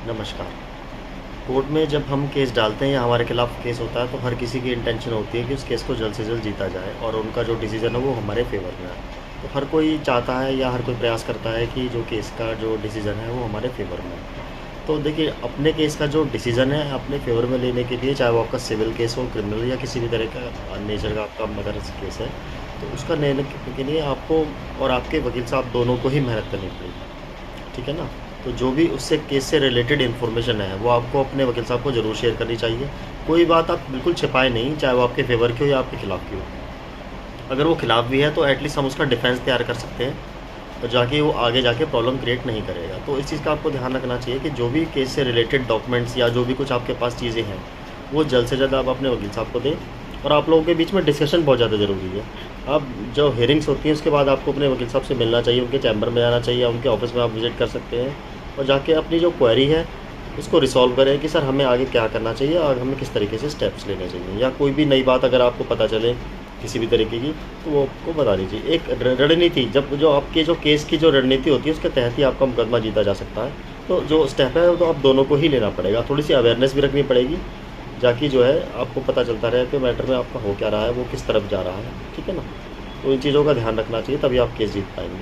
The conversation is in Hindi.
नमस्कार। कोर्ट में जब हम केस डालते हैं या हमारे खिलाफ केस होता है तो हर किसी की इंटेंशन होती है कि उस केस को जल्द से जल्द जीता जाए और उनका जो डिसीज़न है वो हमारे फ़ेवर में आए। तो हर कोई चाहता है या हर कोई प्रयास करता है कि जो केस का जो डिसीज़न है वो हमारे फ़ेवर में आए। तो देखिए, अपने केस का जो डिसीज़न है अपने फ़ेवर में लेने के लिए, चाहे वो आपका सिविल केस हो, क्रिमिनल या किसी भी तरह का नेचर का आपका मर्डर केस है, तो उसका निर्णय के लिए आपको और आपके वकील साहब दोनों को ही मेहनत करनी पड़ेगी। ठीक है ना? तो जो भी उससे केस से रिलेटेड इन्फॉर्मेशन है, वो आपको अपने वकील साहब को ज़रूर शेयर करनी चाहिए। कोई बात आप बिल्कुल छिपाएँ नहीं, चाहे वो आपके फ़ेवर की हो या आपके खिलाफ की हो। अगर वो खिलाफ भी है तो एटलीस्ट हम उसका डिफेंस तैयार कर सकते हैं, और जाके वो आगे जाके प्रॉब्लम क्रिएट नहीं करेगा। तो इस चीज़ का आपको ध्यान रखना चाहिए कि जो भी केस से रिलेटेड डॉक्यूमेंट्स या जो भी कुछ आपके पास चीज़ें हैं, वो जल्द से जल्द आप अपने वकील साहब को दें। और आप लोगों के बीच में डिस्कशन बहुत ज़्यादा ज़रूरी है। अब जो हियरिंग्स होती हैं उसके बाद आपको अपने वकील साहब से मिलना चाहिए, उनके चैम्बर में जाना चाहिए या उनके ऑफिस में आप विज़िट कर सकते हैं और जाके अपनी जो क्वेरी है उसको रिसॉल्व करें कि सर हमें आगे क्या करना चाहिए और हमें किस तरीके से स्टेप्स लेने चाहिए, या कोई भी नई बात अगर आपको पता चले किसी भी तरीके की, तो वो आपको बता दीजिए। एक रणनीति, जब जो आपके जो केस की जो रणनीति होती है उसके तहत ही आपका मुकदमा जीता जा सकता है। तो जो स्टेप है वो तो आप दोनों को ही लेना पड़ेगा, थोड़ी सी अवेयरनेस भी रखनी पड़ेगी, जाकि जो है आपको पता चलता रहे कि मैटर में आपका हो क्या रहा है, वो किस तरफ जा रहा है। ठीक है ना? तो इन चीज़ों का ध्यान रखना चाहिए, तभी आप केस जीत पाएंगे।